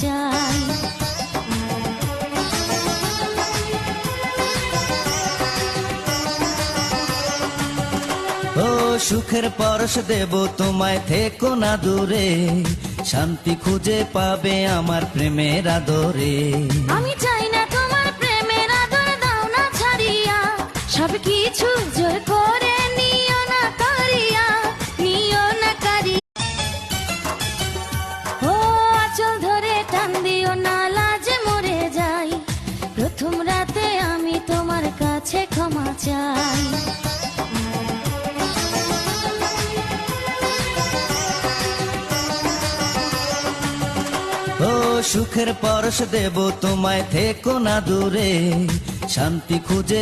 চাই। ও সুখের পরশ দেব তোমায়, থেকো না দূরে, শান্তি খুঁজে পাবে আমার প্রেমের আদরে। আমি চাই না তোমার প্রেমের আদর, দাও না ছাড়িয়া, সবকিছু জোর করে নিও না কারিয়া, নিও না কারিয়া। ও আঁচল ধরে টান দিও না, লাজে মরে যাই, প্রথম রাতে আমি তোমার কাছে ক্ষমা চাই। ও সুখের পরশ দেব তোমায়, থেকো না দূরে, শান্তি খুঁজে